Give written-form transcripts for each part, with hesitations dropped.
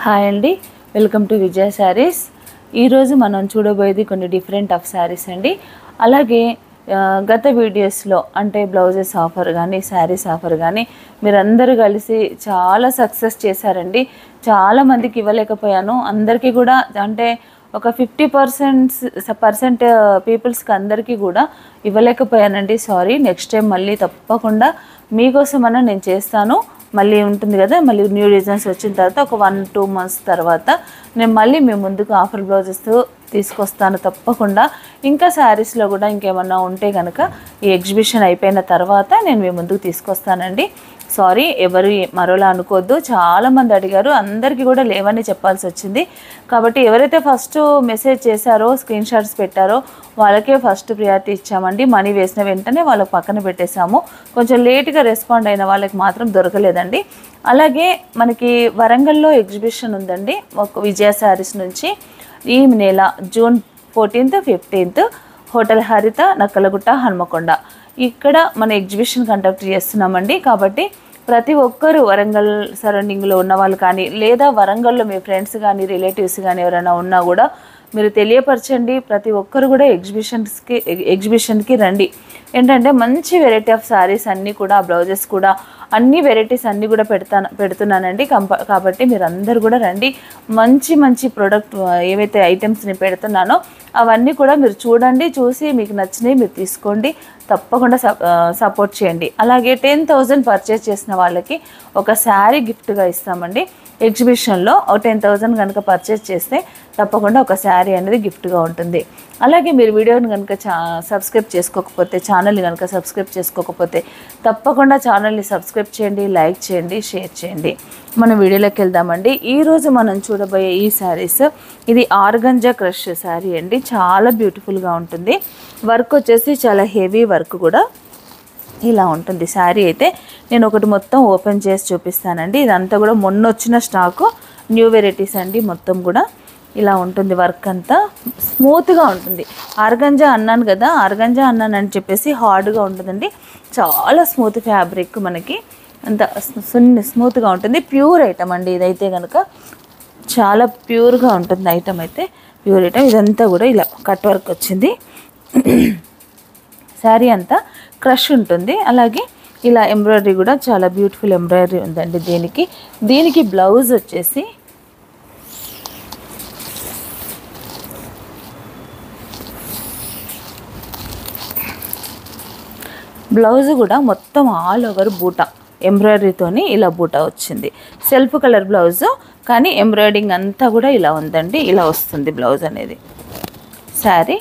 Hi అండి, welcome to విజయ శారీస్. ఈరోజు మనం చూడబోయేది కొన్ని డిఫరెంట్ ఆఫ్ శారీస్ అండి. అలాగే గత వీడియోస్లో అంటే బ్లౌజెస్ ఆఫర్ కానీ శారీస్ ఆఫర్ కానీ మీరందరూ కలిసి చాలా సక్సెస్ చేశారండి. చాలామందికి ఇవ్వలేకపోయాను. అందరికీ కూడా అంటే ఒక 50% పీపుల్స్కి అందరికీ కూడా ఇవ్వలేకపోయానండి. సారీ. నెక్స్ట్ టైం మళ్ళీ తప్పకుండా మీకోసమన్నా నేను చేస్తాను. మళ్ళీ ఉంటుంది కదా, మళ్ళీ న్యూ డిజైన్స్ వచ్చిన తర్వాత ఒక 1-2 months తర్వాత నేను మళ్ళీ మీ ముందుకు ఆఫర్ బ్లౌజెస్ తీసుకొస్తాను తప్పకుండా. ఇంకా శారీస్లో కూడా ఇంకేమన్నా ఉంటే కనుక ఈ ఎగ్జిబిషన్ అయిపోయిన తర్వాత నేను మీ ముందుకు తీసుకొస్తానండి. సారీ, ఎవరు మరోలా అనుకోవద్దు. చాలామంది అడిగారు, అందరికీ కూడా లేవని చెప్పాల్సి వచ్చింది. కాబట్టి ఎవరైతే ఫస్ట్ మెసేజ్ చేశారో, స్క్రీన్ షాట్స్ పెట్టారో వాళ్ళకే ఫస్ట్ ప్రియారిటీ ఇచ్చామండి. మనీ వేసిన వెంటనే వాళ్ళకి పక్కన పెట్టేశాము. కొంచెం లేట్గా రెస్పాండ్ అయిన వాళ్ళకి మాత్రం దొరకలేదండి. అలాగే మనకి వరంగల్లో ఎగ్జిబిషన్ ఉందండి ఒక విజయ శారీస్ నుంచి. ఈ నెల June 14th, 15th హోటల్ హరిత, నక్కలగుట్ట, హన్మకొండ ఇక్కడ మన ఎగ్జిబిషన్ కండక్ట్ చేస్తున్నామండి. కాబట్టి ప్రతి ఒక్కరు వరంగల్ సరౌండింగ్లో ఉన్న వాళ్ళు కానీ, లేదా వరంగల్లో మీ ఫ్రెండ్స్ కానీ రిలేటివ్స్ కానీ ఎవరైనా ఉన్నా కూడా మీరు తెలియపరచండి. ప్రతి ఒక్కరు కూడా ఎగ్జిబిషన్కి రండి. ఏంటంటే మంచి వెరైటీ ఆఫ్ శారీస్ అన్నీ కూడా, బ్లౌజెస్ కూడా అన్ని వెరైటీస్ అన్నీ కూడా పెడుతున్నానండి. కాబట్టి మీరు అందరు కూడా రండి. మంచి మంచి ప్రోడక్ట్ ఏవైతే ఐటమ్స్ నేను పెడుతున్నానో అవన్నీ కూడా మీరు చూడండి. చూసి మీకు నచ్చినవి మీరు తీసుకోండి. తప్పకుండా సపోర్ట్ చేయండి. అలాగే 10,000 పర్చేస్ చేసిన వాళ్ళకి ఒక శారీ గిఫ్ట్గా ఇస్తామండి. ఎగ్జిబిషన్లో ఒక 10,000 కనుక పర్చేస్ చేస్తే తప్పకుండా ఒక శారీ అనేది గిఫ్ట్గా ఉంటుంది. అలాగే మీరు వీడియోని కనుక సబ్స్క్రైబ్ చేసుకోకపోతే, ఛానల్ని కనుక సబ్స్క్రైబ్ చేసుకోకపోతే తప్పకుండా ఛానల్ని సబ్స్క్రైబ్ చేయండి, లైక్ చేయండి, షేర్ చేయండి. మనం వీడియోలోకి వెళ్దామండి. ఈరోజు మనం చూడబోయే ఈ శారీస్, ఇది ఆర్గంజా క్రష్ శారీ అండి. చాలా బ్యూటిఫుల్గా ఉంటుంది. వర్క్ వచ్చేసి చాలా హెవీ వర్క్ కూడా ఇలా ఉంటుంది. శారీ అయితే నేను ఒకటి మొత్తం ఓపెన్ చేసి చూపిస్తానండి. ఇదంతా కూడా మొన్న వచ్చిన స్టాకు, న్యూ వెరైటీస్ అండి. మొత్తం కూడా ఇలా ఉంటుంది. వర్క్ అంతా స్మూత్గా ఉంటుంది. ఆర్గంజా అన్నాను కదా, ఆర్గంజా అన్నానని చెప్పేసి హార్డ్గా ఉంటుందండి. చాలా స్మూత్ ఫ్యాబ్రిక్, మనకి అంత స్మూత్గా ఉంటుంది. ప్యూర్ ఐటమ్ అండి ఇదైతే కనుక. చాలా ప్యూర్గా ఉంటుంది ఐటమ్ అయితే, ప్యూర్ ఐటమ్. ఇదంతా కూడా ఇలా కట్ వర్క్ వచ్చింది. శారీ అంతా క్రష్ ఉంటుంది. అలాగే ఇలా ఎంబ్రాయిడరీ కూడా చాలా బ్యూటిఫుల్ ఎంబ్రాయిడరీ ఉందండి. దీనికి బ్లౌజ్ వచ్చేసి బ్లౌజ్ కూడా మొత్తం ఆల్ ఓవర్ బూటా ఎంబ్రాయిడరీతోని ఇలా బూటా వచ్చింది. సెల్ఫ్ కలర్ బ్లౌజు కానీ ఎంబ్రాయిడింగ్ అంతా కూడా ఇలా ఉందండి. ఇలా వస్తుంది బ్లౌజ్ అనేది. శారీ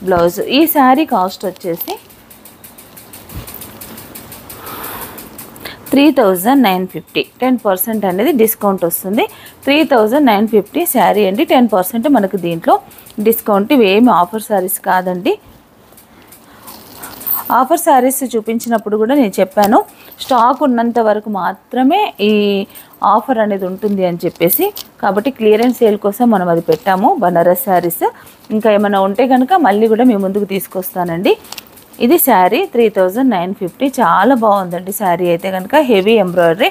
బ్లౌజ్. ఈ శారీ కాస్ట్ వచ్చేసి 3,950. 10% అనేది డిస్కౌంట్ వస్తుంది. 3,950 శారీ అండి. 10% మనకు దీంట్లో డిస్కౌంట్. ఇవేమి ఆఫర్ శారీస్ కాదండి. ఆఫర్ శారీస్ చూపించినప్పుడు కూడా నేను చెప్పాను, స్టాక్ ఉన్నంత వరకు మాత్రమే ఈ ఆఫర్ అనేది ఉంటుంది అని చెప్పేసి. కాబట్టి క్లియరెన్స్ సేల్ కోసం మనం అది పెట్టాము. బనారస్ శారీస్ ఇంకా ఏమైనా ఉంటే కనుక మళ్ళీ కూడా మీ ముందుకు తీసుకొస్తానండి. ఇది శారీ 3,950. చాలా బాగుందండి శారీ అయితే కనుక. Heavy embroidery.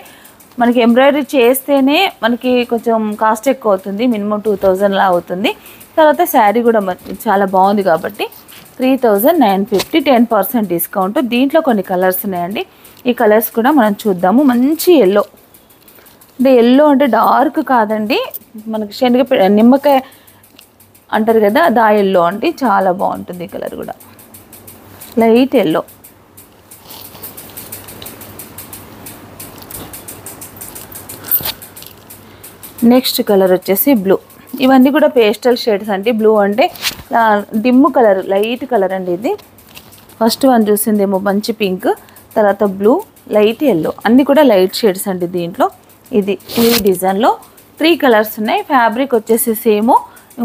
మనకి ఎంబ్రాయిడరీ చేస్తేనే మనకి కొంచెం కాస్ట్ ఎక్కువ అవుతుంది. మినిమం 2,000లా అవుతుంది. తర్వాత శారీ కూడా చాలా బాగుంది కాబట్టి 3,950. 10% డిస్కౌంట్. దీంట్లో కొన్ని కలర్స్ ఉన్నాయండి. ఈ కలర్స్ కూడా మనం చూద్దాము. మంచి ఎల్లో అంటే, ఎల్లో అంటే డార్క్ కాదండి, మనకి నిమ్మకాయ అంటారు కదా, దా ఎల్లో అండి. చాలా బాగుంటుంది. ఈ కలర్ కూడా లైట్ ఎల్లో. నెక్స్ట్ కలర్ వచ్చేసి బ్లూ. ఇవన్నీ కూడా పేస్టల్ షేడ్స్ అండి. బ్లూ అంటే డిమ్ కలర్, లైట్ కలర్ అండి ఇది. ఫస్ట్ వన్ చూసిందేమో మంచి పింక్, తర్వాత బ్లూ, లైట్ ఎల్లో, అన్నీ కూడా లైట్ షేడ్స్ అండి దీంట్లో. ఇది ఈ డిజైన్లో 3 కలర్స్ ఉన్నాయి. ఫ్యాబ్రిక్ వచ్చేసి సేమ్.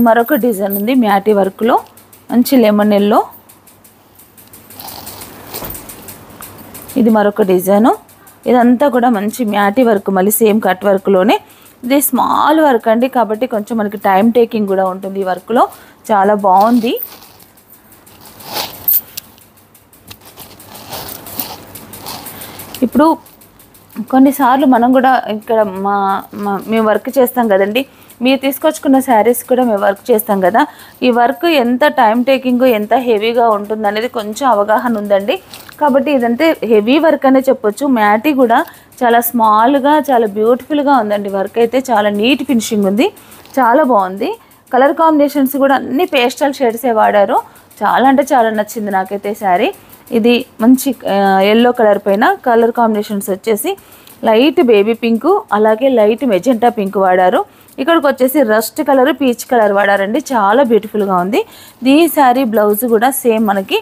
మరొక డిజైన్ ఉంది మ్యాటీ వర్క్లో, మంచి లెమన్ ఎల్లో. ఇది మరొక డిజైను. ఇదంతా కూడా మంచి మ్యాటీ వర్క్, మళ్ళీ సేమ్ కట్ వర్క్లోనే. ఇది స్మాల్ వర్క్ అండి, కాబట్టి కొంచెం మనకి టైం టేకింగ్ కూడా ఉంటుంది ఈ వర్క్లో. చాలా బాగుంది. ఇప్పుడు కొన్నిసార్లు మనం కూడా ఇక్కడ మేము వర్క్ చేస్తాం కదండి, మీరు తీసుకొచ్చుకున్న శారీస్ కూడా మేము వర్క్ చేస్తాం కదా, ఈ వర్క్ ఎంత టైం టేకింగ్, ఎంత హెవీగా ఉంటుంది అనేది కొంచెం అవగాహన ఉందండి. కాబట్టి ఇదంటే హెవీ వర్క్ అనే చెప్పొచ్చు. మ్యాటీ కూడా చాలా స్మాల్గా చాలా బ్యూటిఫుల్గా ఉందండి. వర్క్ అయితే చాలా నీట్ ఫినిషింగ్ ఉంది, చాలా బాగుంది. కలర్ కాంబినేషన్స్ కూడా అన్ని పేస్టల్ షేడ్సే వాడారు. చాలా అంటే చాలా నచ్చింది నాకైతే శారీ. ఇది మంచి ఎల్లో కలర్ పైన కలర్ కాంబినేషన్స్ వచ్చేసి లైట్ బేబీ పింక్, అలాగే లైట్ మెజెంటా పింక్ వాడారు. ఇక్కడికి వచ్చేసి రస్ట్ కలర్, పీచ్ కలర్ వాడారండి. చాలా బ్యూటిఫుల్గా ఉంది. ఈ శారీ బ్లౌజ్ కూడా సేమ్ మనకి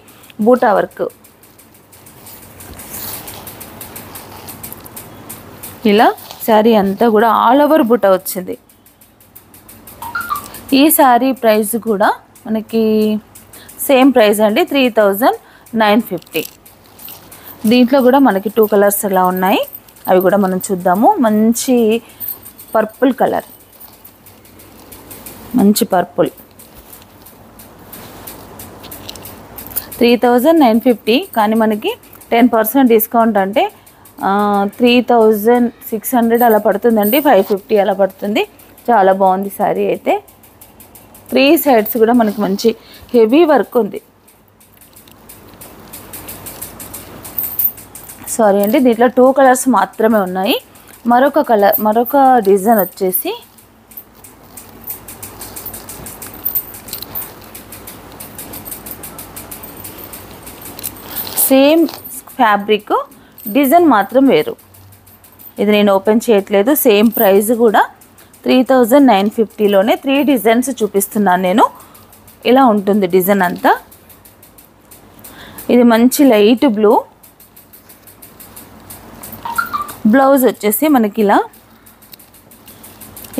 బూటా వర్క్, ఇలా శారీ అంతా కూడా ఆల్ ఓవర్ బూటా వచ్చింది. ఈ శారీ ప్రైస్ కూడా మనకి సేమ్ ప్రైస్ అండి, 3950. దీంట్లో కూడా మనకి 2 కలర్స్ అలా ఉన్నాయి, అవి కూడా మనం చూద్దాము. మంచి పర్పుల్ కలర్, మంచి పర్పుల్, 3950. కానీ మనకి 10% డిస్కౌంట్ అంటే 3600 అలా పడుతుందండి, 550 అలా పడుతుంది. చాలా బాగుంది శారీ అయితే. 3 సైడ్స్ కూడా మనకి మంచి హెవీ వర్క్ ఉంది. సారీ అండి, దీంట్లో 2 కలర్స్ మాత్రమే ఉన్నాయి. మరొక డిజైన్ వచ్చేసి సేమ్ ఫ్యాబ్రిక్, డిజైన్ మాత్రం వేరు. ఇది నేను ఓపెన్ చేయట్లేదు. సేమ్ ప్రైస్ కూడా 3950లోనే 3 డిజైన్స్ చూపిస్తున్నాను నేను. ఇలా ఉంటుంది డిజైన్ అంతా. ఇది మంచి లైట్ బ్లూ, బ్లౌజ్ వచ్చేసి మనకి ఇలా,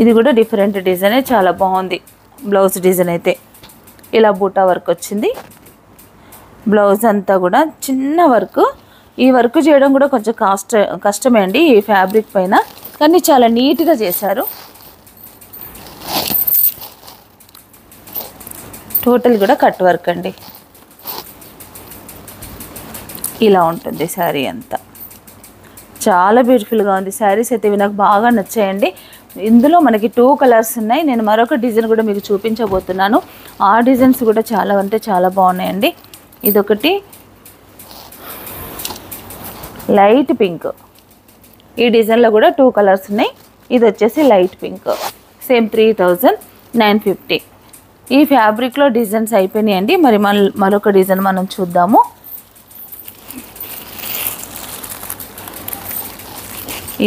ఇది కూడా డిఫరెంట్ డిజైనే, చాలా బాగుంది బ్లౌజ్ డిజైన్ అయితే. ఇలా బూటా వర్క్ వచ్చింది. బ్లౌజ్ అంతా కూడా చిన్న వర్క్. ఈ వర్క్ చేయడం కూడా కొంచెం కష్టమే అండి ఈ ఫ్యాబ్రిక్ పైన, కానీ చాలా నీట్గా చేశారు. టోటల్ కూడా కట్ వర్క్ అండి. ఇలా ఉంటుంది శారీ అంతా. చాలా బ్యూటిఫుల్గా ఉంది. శారీస్ అయితే ఇవి నాకు బాగా నచ్చాయండి. ఇందులో మనకి 2 కలర్స్ ఉన్నాయి. నేను మరొక డిజైన్ కూడా మీకు చూపించబోతున్నాను. ఆ డిజైన్స్ కూడా చాలా అంటే చాలా బాగున్నాయండి. ఇదొకటి లైట్ పింక్, ఈ డిజైన్లో కూడా 2 కలర్స్ ఉన్నాయి. ఇది వచ్చేసి లైట్ పింక్, సేమ్ 3950. ఈ ఫ్యాబ్రిక్లో డిజైన్స్ అయిపోయినాయండి. మరి మరొక డిజైన్ మనం చూద్దాము.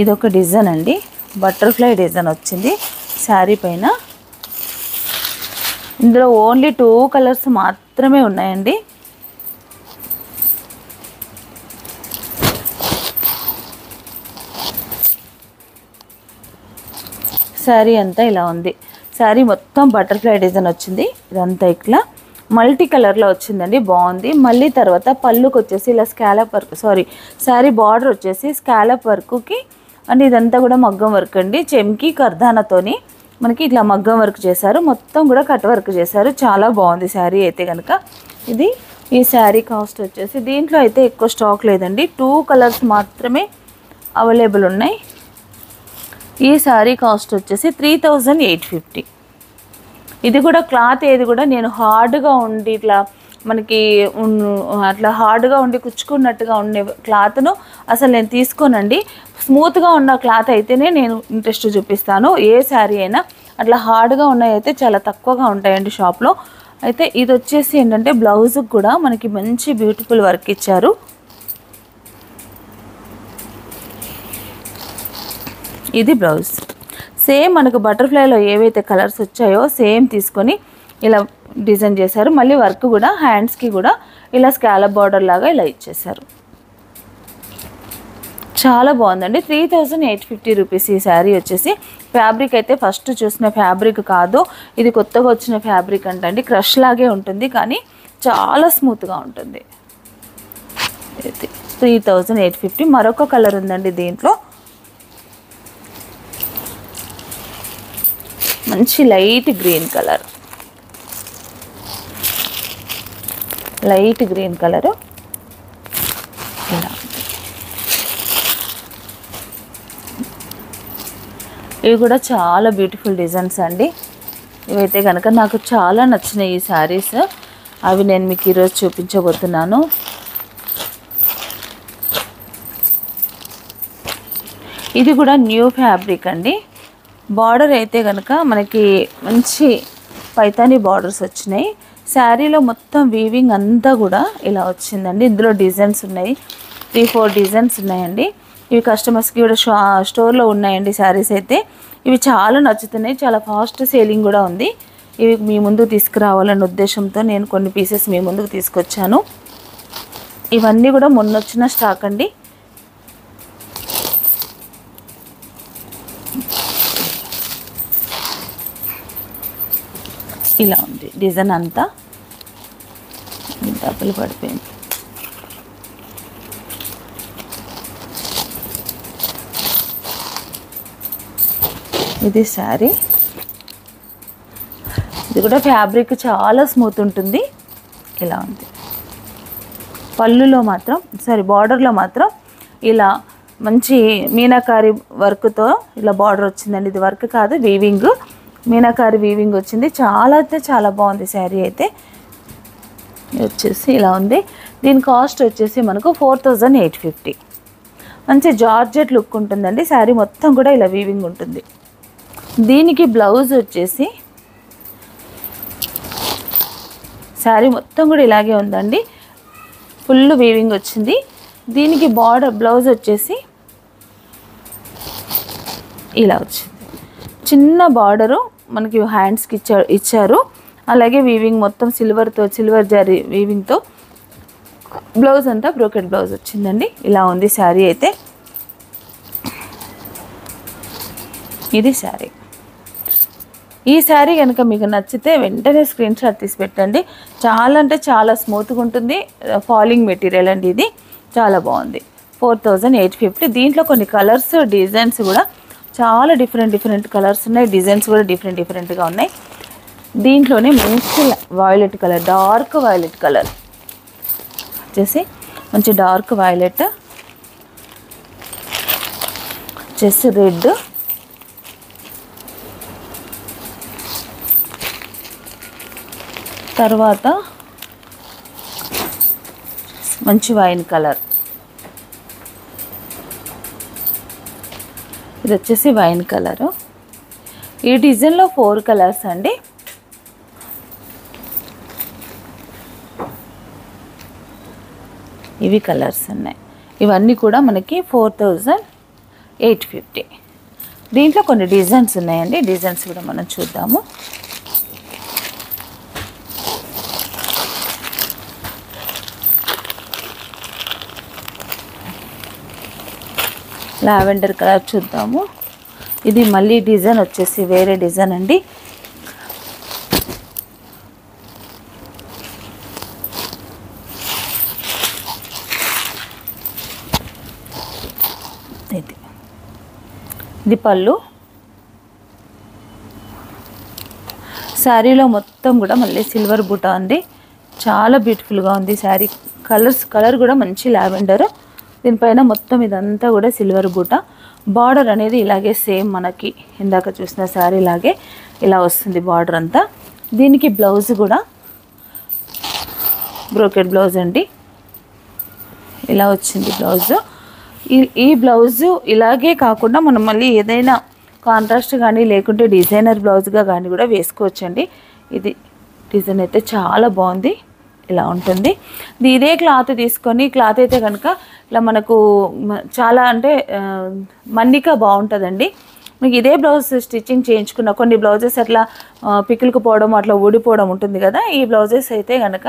ఇదొక డిజైన్ అండి, బటర్ఫ్లై డిజైన్ వచ్చింది శారీ పైన. ఇందులో ఓన్లీ 2 కలర్స్ మాత్రమే ఉన్నాయండి. శారీ అంతా ఇలా ఉంది. శారీ మొత్తం బటర్ఫ్లై డిజైన్ వచ్చింది. ఇదంతా ఇట్లా మల్టీ కలర్లో వచ్చిందండి, బాగుంది. మళ్ళీ తర్వాత పళ్ళుకి వచ్చేసి ఇలా స్కాలప్ వర్క్, శారీ బార్డర్ వచ్చేసి స్కాలప్ వర్క్కి, అండ్ ఇదంతా కూడా మగ్గం వర్క్ అండి. చెమ్కి కర్దానతోని మనకి ఇట్లా మగ్గం వర్క్ చేశారు. మొత్తం కూడా కట్ వర్క్ చేశారు. చాలా బాగుంది శారీ అయితే కనుక. ఈ శారీ కాస్ట్ వచ్చేసి, దీంట్లో అయితే ఎక్కువ స్టాక్ లేదండి, 2 కలర్స్ మాత్రమే అవైలబుల్ ఉన్నాయి. ఈ శారీ కాస్ట్ వచ్చేసి 3850. ఇది కూడా క్లాత్ ఏది కూడా నేను హార్డ్గా ఉండి ఇట్లా మనకి అట్లా హార్డ్గా ఉండి కుచ్చుకున్నట్టుగా ఉండే క్లాత్ను అసలు నేను తీసుకోనండి. స్మూత్గా ఉన్న క్లాత్ అయితేనే నేను ఇంట్రెస్ట్ చూపిస్తాను. ఏ శారీ అయినా అట్లా హార్డ్గా ఉన్నాయి అయితే చాలా తక్కువగా ఉంటాయండి షాప్లో. అయితే ఇది వచ్చేసి ఏంటంటే బ్లౌజ్కి కూడా మనకి మంచి బ్యూటిఫుల్ వర్క్ ఇచ్చారు. ఇది బ్లౌజ్. సేమ్ మనకు బటర్ఫ్లైలో ఏవైతే కలర్స్ వచ్చాయో సేమ్ తీసుకొని ఇలా డిజైన్ చేశారు. మళ్ళీ వర్క్ కూడా హ్యాండ్స్కి కూడా ఇలా స్కాలప్ బార్డర్ లాగా ఇలా ఇచ్చేసారు. చాలా బాగుందండి. 3850 రూపీస్ ఈ శారీ వచ్చేసి. ఫ్యాబ్రిక్ అయితే ఫస్ట్ చూసిన ఫ్యాబ్రిక్ కాదు, ఇది కొత్తగా వచ్చిన ఫ్యాబ్రిక్ అంటండి. క్రష్ లాగే ఉంటుంది కానీ చాలా స్మూత్గా ఉంటుంది. 3850. మరొక కలర్ ఉందండి దీంట్లో, మంచి light green colour, light green colour. ఇలా ఇవి కూడా చాలా బ్యూటిఫుల్ డిజైన్స్ అండి. ఇవైతే కనుక నాకు చాలా నచ్చినాయి ఈ శారీస్. అవి నేను మీకు ఈరోజు చూపించబోతున్నాను. ఇది కూడా న్యూ ఫ్యాబ్రిక్ అండి. బార్డర్ అయితే కనుక మనకి మంచి పైతానీ బార్డర్స్ వచ్చినాయి. శారీలో మొత్తం వీవింగ్ అంతా కూడా ఇలా వచ్చిందండి. ఇందులో డిజైన్స్ ఉన్నాయి, 3-4 డిజైన్స్ ఉన్నాయండి. ఇవి కస్టమర్స్కి కూడా స్టోర్లో ఉన్నాయండి శారీస్ అయితే. ఇవి చాలా నచ్చుతున్నాయి, చాలా ఫాస్ట్ సేలింగ్ కూడా ఉంది. ఇవి మీ ముందుకు తీసుకురావాలనే ఉద్దేశంతో నేను కొన్ని పీసెస్ మీ ముందుకు తీసుకొచ్చాను. ఇవన్నీ కూడా మొన్న వచ్చిన స్టాక్ అండి. ఇలా ఉంది డిజైన్ అంతా, డబ్బులు పడిపోయింది. ఇది శారీ. ఇది కూడా ఫ్యాబ్రిక్ చాలా స్మూత్ ఉంటుంది. ఇలా ఉంది. పళ్ళులో మాత్రం బార్డర్లో మాత్రం ఇలా మంచి మీనాకారి వర్క్తో ఇలా బార్డర్ వచ్చిందండి. ఇది వర్క్ కాదు, వీవింగ్, మీనాకారి వీవింగ్ వచ్చింది. చాలా అయితే చాలా బాగుంది శారీ అయితే. వచ్చేసి ఇలా ఉంది. దీని కాస్ట్ వచ్చేసి మనకు 4850. మంచి జార్జెట్ లుక్ ఉంటుందండి. శారీ మొత్తం కూడా ఇలా వీవింగ్ ఉంటుంది. దీనికి బ్లౌజ్ వచ్చేసి శారీ మొత్తం కూడా ఇలాగే ఉందండి, ఫుల్ వీవింగ్ వచ్చింది. దీనికి బార్డర్ బ్లౌజ్ వచ్చేసి ఇలా వచ్చింది. చిన్న బార్డరు మనకి హ్యాండ్స్కి ఇచ్చారు. అలాగే వీవింగ్ మొత్తం సిల్వర్ జరీ వీవింగ్తో బ్లౌజ్ అంతా బ్రోకెట్ బ్లౌజ్ వచ్చిందండి. ఇలా ఉంది శారీ అయితే. ఇది శారీ. ఈ శారీ కనుక మీకు నచ్చితే వెంటనే స్క్రీన్ షాట్ తీసి పెట్టండి. చాలా అంటే చాలా స్మూత్గా ఉంటుంది. ఫాలింగ్ మెటీరియల్ అండి. ఇది చాలా బాగుంది. 4850. దీంట్లో కొన్ని కలర్స్ డిజైన్స్ కూడా చాలా డిఫరెంట్ కలర్స్ ఉన్నాయి. డిజైన్స్ కూడా డిఫరెంట్గా ఉన్నాయి. దీంట్లోనే మంచి violet colour, dark violet colour వచ్చేసి మంచి డార్క్ వైలెట్ వచ్చేసి రెడ్, తర్వాత మంచి వైన్ కలర్, ఇది వచ్చేసి వైన్ కలరు. ఈ డిజైన్లో 4 కలర్స్ అండి. ఇవి కలర్స్ ఉన్నాయి. ఇవన్నీ కూడా మనకి 4850. దీంట్లో కొన్ని డిజైన్స్ ఉన్నాయండి. డిజైన్స్ కూడా మనం చూద్దాము. లావెండర్ కలర్ చూద్దాము. ఇది మళ్ళీ డిజైన్ వచ్చేసి వేరే డిజైన్ అండి. ఇది పళ్ళు. శారీలో మొత్తం కూడా మళ్ళీ సిల్వర్ బూటా ఉంది. చాలా బ్యూటిఫుల్గా ఉంది శారీ. కలర్ కూడా మంచి లావెండర్. దీనిపైన మొత్తం ఇదంతా కూడా సిల్వర్ బూటా. బార్డర్ అనేది ఇలాగే సేమ్ మనకి ఇందాక చూసిన శారీ లాగే ఇలా వస్తుంది బార్డర్ అంతా. దీనికి బ్లౌజ్ కూడా బ్రోకెట్ బ్లౌజ్ అండి. ఇలా వచ్చింది బ్లౌజ్. ఈ బ్లౌజు ఇలాగే కాకుండా మనం మళ్ళీ ఏదైనా కాంట్రాస్ట్ కానీ లేకుంటే డిజైనర్ బ్లౌజ్గా కానీ కూడా వేసుకోవచ్చండి. ఇది డిజైన్ అయితే చాలా బాగుంది. ఇలా ఉంటుంది. ఇదే క్లాత్ తీసుకొని, క్లాత్ అయితే కనుక ఇలా మనకు చాలా అంటే మన్నిక బాగుంటుందండి. మీకు ఇదే బ్లౌజ్ స్టిచ్చింగ్ చేయించుకున్న కొన్ని బ్లౌజెస్ అట్లా పికిల్కి పోవడం అట్లా ఊడిపోవడం ఉంటుంది కదా. ఈ బ్లౌజెస్ అయితే కనుక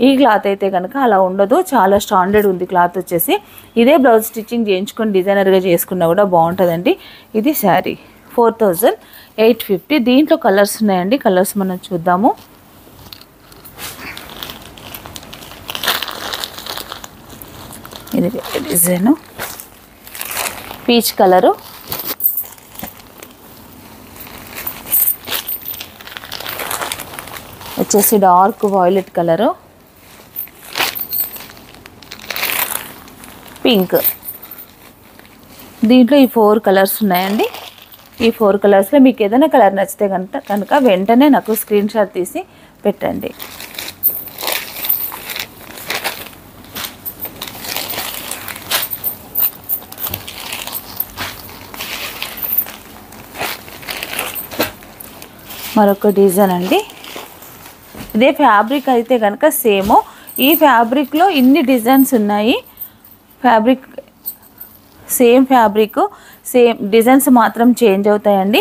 ఈ క్లాత్ అయితే కనుక అలా ఉండదు. చాలా స్టాండర్డ్ ఉంది క్లాత్ వచ్చేసి. ఇదే బ్లౌజ్ స్టిచ్చింగ్ చేయించుకొని డిజైనర్గా చేసుకున్నా కూడా బాగుంటుందండి. ఇది శారీ 4850. దీంట్లో కలర్స్ ఉన్నాయండి. కలర్స్ మనం చూద్దాము. ఇది డిజైను పీచ్ కలరు, వచ్చేసి డార్క్ వైలెట్ కలరు, పింక్. దీంట్లో ఈ 4 కలర్స్ ఉన్నాయండి. ఈ 4 కలర్స్లో మీకు ఏదైనా కలర్ నచ్చితే కనుక వెంటనే నాకు స్క్రీన్ షాట్ తీసి పెట్టండి. మరొక డిజైన్ అండి. ఇదే ఫ్యాబ్రిక్ అయితే కనుక సేమ్. ఈ ఫ్యాబ్రిక్లో ఇన్ని డిజైన్స్ ఉన్నాయి. Fabric same fabric, same designs మాత్రం చేంజ్ అవుతాయండి.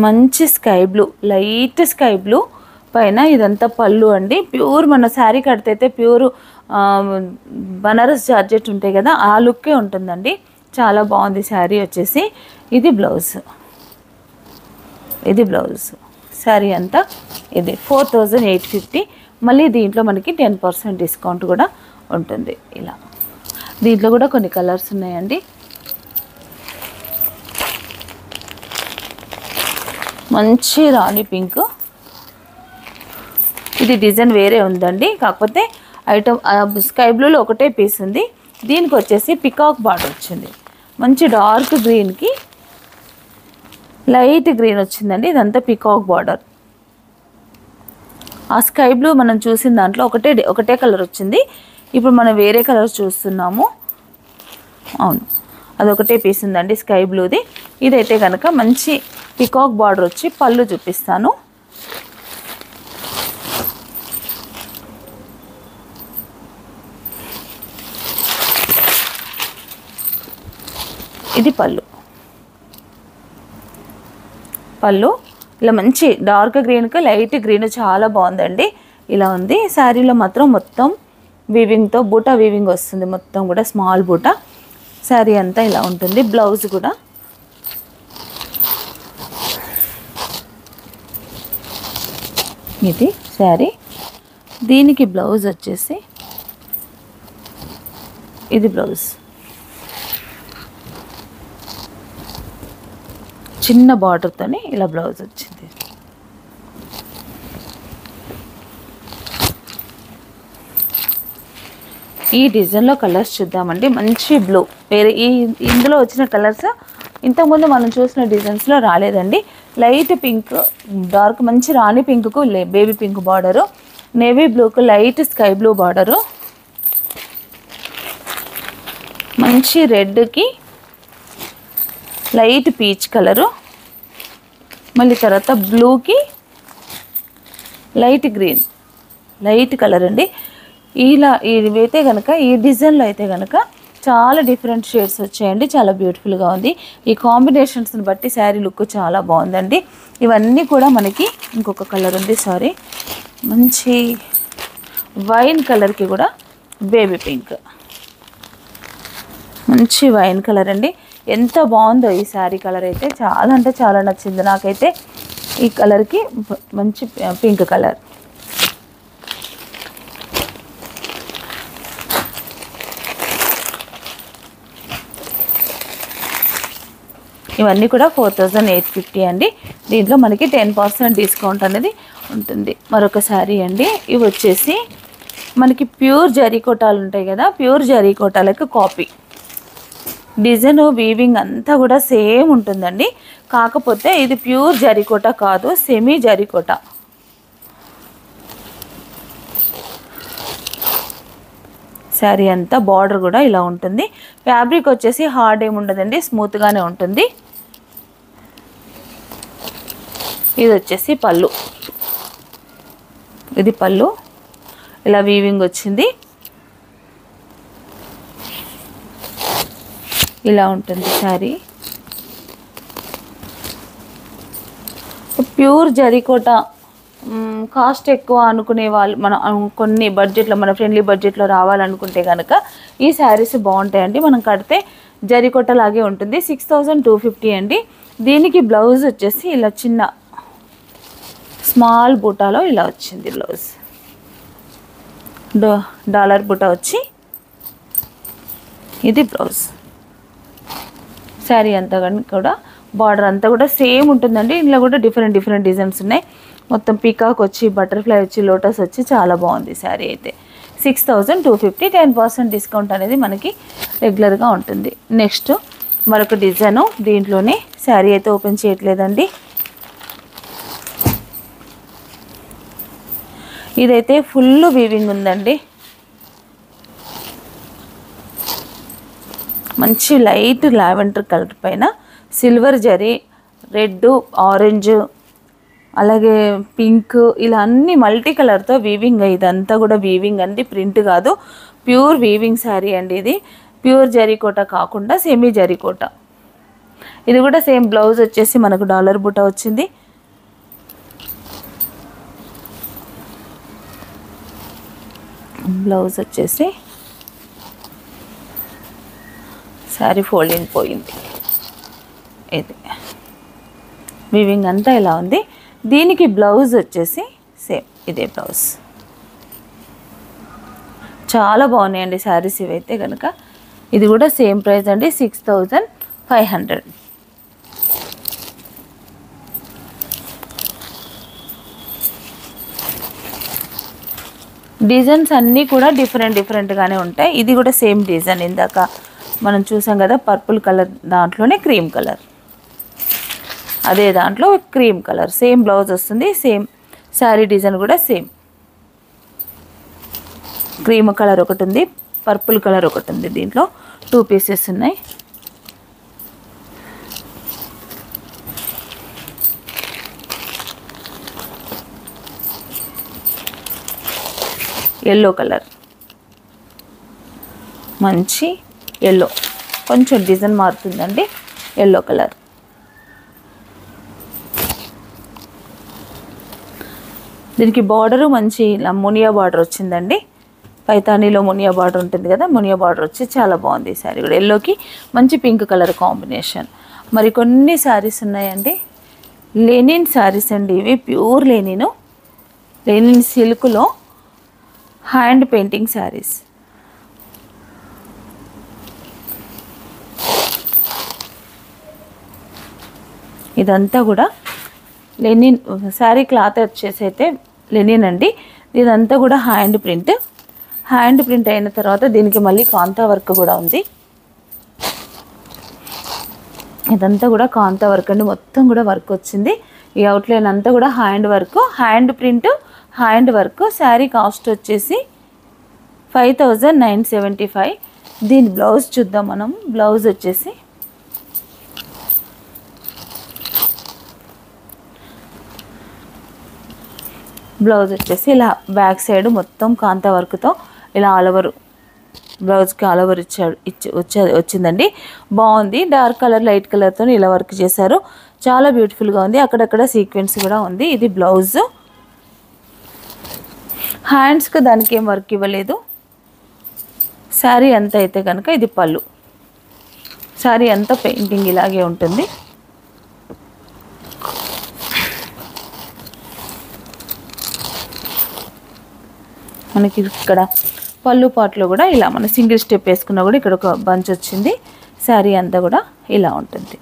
మంచి sky blue, light sky blue పైన ఇదంతా పళ్ళు అండి. ప్యూర్ మన శారీ కడితే ప్యూర్ బనారస్ జార్జెట్ ఉంటాయి కదా, ఆ లుక్కే ఉంటుందండి. చాలా బాగుంది శారీ వచ్చేసి. ఇది బ్లౌజ్, ఇది బ్లౌజ్. శారీ అంతా ఇది 4850. మళ్ళీ దీంట్లో మనకి 10% డిస్కౌంట్ కూడా ఉంటుంది. ఇలా దీంట్లో కూడా కొన్ని కలర్స్ ఉన్నాయండి. మంచి రాణి పింక్. ఇది డిజైన్ వేరే ఉందండి, కాకపోతే ఐటమ్ స్కై బ్లూలో ఒకటే పీస్ ఉంది. దీనికి వచ్చేసి పికాక్ బార్డర్ వచ్చింది. మంచి డార్క్ గ్రీన్కి లైట్ గ్రీన్ వచ్చిందండి. ఇదంతా పికాక్ బార్డర్. ఆ స్కై బ్లూ మనం చూసిన దాంట్లో ఒకటే కలర్ వచ్చింది. ఇప్పుడు మనం వేరే కలర్ చూస్తున్నాము. అవును, అదొకటే పీస్ ఉందండి స్కై బ్లూది. ఇదైతే కనుక మంచి పికాక్ బార్డర్ వచ్చి పళ్ళు చూపిస్తాను. ఇది పళ్ళు. పళ్ళు ఇలా మంచి డార్క్ గ్రీన్కి లైట్ గ్రీన్ చాలా బాగుందండి. ఇలా ఉంది. శారీలో మాత్రం మొత్తం వీవింగ్తో బూటా వీవింగ్ వస్తుంది. మొత్తం కూడా స్మాల్ బూటా. శారీ అంతా ఇలా ఉంటుంది. బ్లౌజ్ కూడా ఇది శారీ. దీనికి బ్లౌజ్ వచ్చేసి ఇది బ్లౌజ్. చిన్న బార్డర్తోని ఇలా బ్లౌజ్ వచ్చింది. ఈ డిజైన్లో కలర్స్ చూద్దామండి. మంచి బ్లూ, వేరే ఇందులో వచ్చిన కలర్స్ ఇంతకుముందు మనం చూసిన డిజైన్స్లో రాలేదండి. లైట్ పింక్, డార్క్ మంచి రాణి పింక్కు బేబీ పింక్ బార్డరు, నేవీ బ్లూకు లైట్ స్కై బ్లూ బార్డరు, మంచి రెడ్కి లైట్ పీచ్ కలరు, మళ్ళీ తర్వాత బ్లూకి లైట్ గ్రీన్, లైట్ కలర్ అండి. ఇలా ఇవైతే కనుక ఈ డిజైన్లో అయితే కనుక చాలా డిఫరెంట్ షేడ్స్ వచ్చాయండి. చాలా బ్యూటిఫుల్గా ఉంది. ఈ కాంబినేషన్స్ని బట్టి శారీ లుక్ చాలా బాగుందండి. ఇవన్నీ కూడా మనకి ఇంకొక కలర్ ఉంది, సారీ, మంచి వైన్ కలర్కి కూడా బేబీ పింక్, మంచి వైన్ కలర్ అండి. ఎంత బాగుందో ఈ శారీ కలర్ అయితే, చాలా అంటే చాలా నచ్చింది నాకైతే. ఈ కలర్కి మంచి పింక్ కలర్. ఇవన్నీ కూడా 4850 అండి. దీంట్లో మనకి 10% డిస్కౌంట్ అనేది ఉంటుంది. మరొక శారీ అండి. ఇవి వచ్చేసి మనకి ప్యూర్ జరీకోటాలు ఉంటాయి కదా, ప్యూర్ జరీకోటాలకు కాపీ. డిజైన్ వీవింగ్ అంతా కూడా సేమ్ ఉంటుందండి. కాకపోతే ఇది ప్యూర్ జరీకోట కాదు, సెమీ జరీకోట. శారీ అంతా బార్డర్ కూడా ఇలా ఉంటుంది. ఫ్యాబ్రిక్ వచ్చేసి హార్డ్ ఏమి ఉండదండి, స్మూత్గానే ఉంటుంది. ఇది వచ్చేసి పళ్ళు. ఇది పళ్ళు, ఇలా వీవింగ్ వచ్చింది. ఇలా ఉంటుంది శారీ. ప్యూర్ జరీకోట కాస్ట్ ఎక్కువ అనుకునే వాళ్ళు, మనం కొన్ని బడ్జెట్లో, మన ఫ్రెండ్లీ బడ్జెట్లో రావాలనుకుంటే కనుక ఈ శారీస్ బాగుంటాయండి. మనం కడితే జరీకోట లాగే ఉంటుంది. 6250 అండి. దీనికి బ్లౌజ్ వచ్చేసి ఇలా చిన్న స్మాల్ బూటాలో ఇలా వచ్చింది బ్లౌజ్. డాలర్ బూటా వచ్చి ఇది బ్లౌజ్. శారీ అంతా కూడా బార్డర్ అంతా కూడా సేమ్ ఉంటుందండి. ఇందులో కూడా డిఫరెంట్ డిజైన్స్ ఉన్నాయి. మొత్తం పీకాక్ వచ్చి, బటర్ఫ్లై వచ్చి, లోటస్ వచ్చి చాలా బాగుంది శారీ అయితే. 6250, 10% డిస్కౌంట్ అనేది మనకి రెగ్యులర్గా ఉంటుంది. నెక్స్ట్ మరొక డిజైను, దీంట్లోనే శారీ అయితే ఓపెన్ చేయట్లేదండి. ఇదైతే ఫుల్ వీవింగ్ ఉందండి. మంచి లైట్ లావెండర్ కలర్ పైన సిల్వర్ జరీ, రెడ్, ఆరెంజ్, అలాగే పింక్, ఇలా అన్ని మల్టీ కలర్తో వీవింగ్. ఇదంతా కూడా వీవింగ్ అండి, ప్రింట్ కాదు, ప్యూర్ వీవింగ్ శారీ అండి. ఇది ప్యూర్ జరీకోట కాకుండా సెమీ జరీకోట. ఇది కూడా సేమ్ బ్లౌజ్ వచ్చేసి మనకు డాలర్ బుట్ట వచ్చింది. బ్లౌజ్ వచ్చేసి శారీ ఫోల్డింగ్ పోయింది. ఇది వీవింగ్ అంతా ఇలా ఉంది. దీనికి బ్లౌజ్ వచ్చేసి సేమ్ ఇదే బ్లౌజ్. చాలా బాగున్నాయండి శారీస్ ఇవైతే కనుక. ఇది కూడా సేమ్ ప్రైస్ అండి, 6500. డిజైన్స్ అన్నీ కూడా డిఫరెంట్గానే ఉంటాయి. ఇది కూడా సేమ్ డిజైన్, ఇందాక మనం చూసాం కదా పర్పుల్ కలర్, దాంట్లోనే క్రీమ్ కలర్, అదే దాంట్లో క్రీమ్ కలర్, సేమ్ బ్లౌజ్ వస్తుంది, సేమ్ శారీ డిజైన్ కూడా సేమ్. క్రీమ్ కలర్ ఒకటి ఉంది, పర్పుల్ కలర్ ఒకటి ఉంది. దీంట్లో 2 పీసెస్ ఉన్నాయి. ఎల్లో కలర్, మంచి ఎల్లో, కొంచెం డిజైన్ మారుతుందండి. ఎల్లో కలర్, దీనికి బార్డరు మంచి ఇలా మునియా బార్డర్ వచ్చిందండి. పైతానీలో మునియా బార్డర్ ఉంటుంది కదా, మునియా బార్డర్ వచ్చి చాలా బాగుంది ఈ శారీ కూడా. ఎల్లోకి మంచి పింక్ కలర్ కాంబినేషన్. మరి కొన్ని శారీస్ ఉన్నాయండి, లెనిన్ శారీస్ అండి ఇవి, ప్యూర్ లెనిన్, లెనిన్ సిల్క్లో హ్యాండ్ పెయింటింగ్ శారీస్. ఇదంతా కూడా లెనిన్ శారీ, క్లాత్ వచ్చేసి అయితే లెనిన్ అండి. ఇదంతా కూడా హ్యాండ్ ప్రింట్. హ్యాండ్ ప్రింట్ అయిన తర్వాత దీనికి మళ్ళీ కాంతా వర్క్ కూడా ఉంది. ఇదంతా కూడా కాంతా వర్క్ అండి, మొత్తం కూడా వర్క్ వచ్చింది. ఈ అవుట్లైన్ అంతా కూడా hand work, hand print, hand work. Sari cost వచ్చేసి 5975. దీని బ్లౌజ్ చూద్దాం మనం. బ్లౌజ్ వచ్చేసి ఇలా బ్యాక్ సైడ్ మొత్తం కాంతా వర్క్తో ఇలా ఆల్ ఓవర్, బ్లౌజ్కి ఆల్ ఓవర్ వచ్చిందండి. బాగుంది. డార్క్ కలర్, లైట్ కలర్తో ఇలా వర్క్ చేశారు. చాలా బ్యూటిఫుల్గా ఉంది. అక్కడక్కడ సీక్వెన్స్ కూడా ఉంది. ఇది బ్లౌజ్. హ్యాండ్స్కి దానికి ఏం వర్క్ ఇవ్వలేదు. శారీ అంతా అయితే కనుక ఇది పళ్ళు. శారీ అంతా పెయింటింగ్ ఇలాగే ఉంటుంది. మనకి ఇక్కడ పళ్ళు పాటలో కూడా ఇలా మన సింగిల్ స్టెప్ వేసుకున్నా కూడా ఇక్కడ ఒక బంచ్ వచ్చింది. శారీ అంతా కూడా ఇలా ఉంటుంది,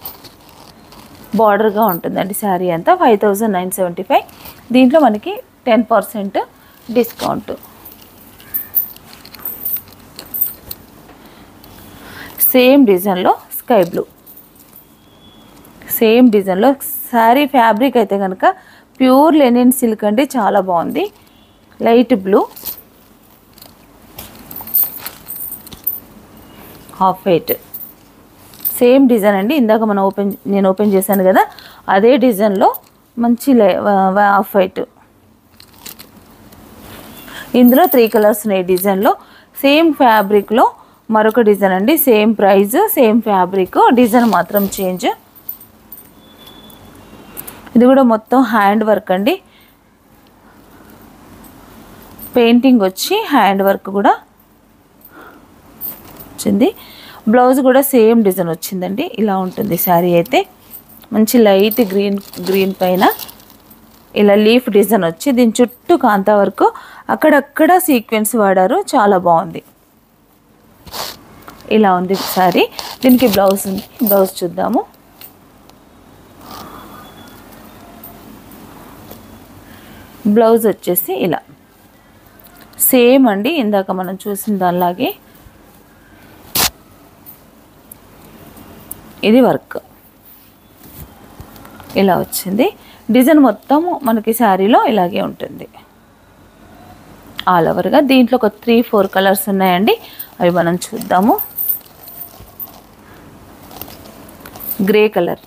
బార్డర్గా ఉంటుందండి. శారీ అంతా 5975. దీంట్లో మనకి 10% డిస్కౌంట్. సేమ్ డిజైన్లో స్కై బ్లూ, సేమ్ డిజైన్లో శారీ. ఫ్యాబ్రిక్ అయితే కనుక ప్యూర్ లెనిన్ సిల్క్ అండి, చాలా బాగుంది. Light blue, half white, same design అండి. ఇందాక మనం నేను ఓపెన్ చేశాను కదా, అదే డిజైన్లో మంచి హాఫ్ వైట్. ఇందులో 3 కలర్స్ ఉన్నాయి డిజైన్లో. సేమ్ ఫ్యాబ్రిక్లో మరొక డిజైన్ అండి, same price, same fabric, design మాత్రం చేంజ్. ఇది కూడా మొత్తం హ్యాండ్ వర్క్ అండి, పెయింటింగ్ వచ్చి హ్యాండ్ వర్క్ కూడా వచ్చింది. బ్లౌజ్ కూడా సేమ్ డిజైన్ వచ్చిందండి. ఇలా ఉంటుంది శారీ అయితే. మంచి లైట్ గ్రీన్ పైన ఇలా లీఫ్ డిజైన్ వచ్చి దీని చుట్టూ కాంతా వర్క్, అక్కడక్కడ సీక్వెన్స్ వాడారు. చాలా బాగుంది. ఇలా ఉంది శారీ. దీనికి బ్లౌజ్ ఉంది. బ్లౌజ్ చూద్దాము. బ్లౌజ్ వచ్చేసి ఇలా సేమ్ అండి, ఇందాక మనం చూసిన దానిలాగే ఇది వర్క్ ఇలా వచ్చింది. డిజైన్ మొత్తం మనకి శారీలో ఇలాగే ఉంటుంది ఆల్ ఓవర్గా. దీంట్లో ఒక 3-4 కలర్స్ ఉన్నాయండి, అవి మనం చూద్దాము. గ్రే కలర్,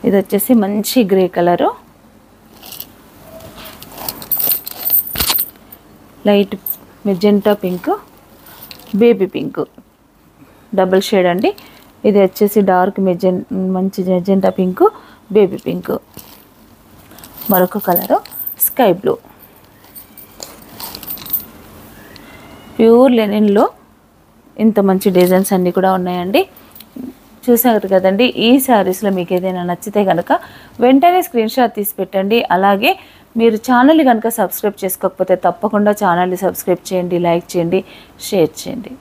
ఇది వచ్చేసి మంచి grey colour, light magenta pink, baby pink double shade అండి. ఇది వచ్చేసి డార్క్ మంచి మెజెంటా పింక్, బేబీ పింక్. మరొక కలరు స్కై బ్లూ. ప్యూర్ లెనిన్లో ఇంత మంచి డిజైన్స్ అన్నీ కూడా ఉన్నాయండి. చూసారు కదండి. ఈ శారీస్లో మీకు ఏదైనా నచ్చితే కనుక వెంటనే స్క్రీన్ షాట్ తీసి పెట్టండి. అలాగే మీరు ఛానల్ని కనుక సబ్స్క్రైబ్ చేసుకోకపోతే తప్పకుండా ఛానల్ని సబ్స్క్రైబ్ చేయండి, లైక్ చేయండి, షేర్ చేయండి.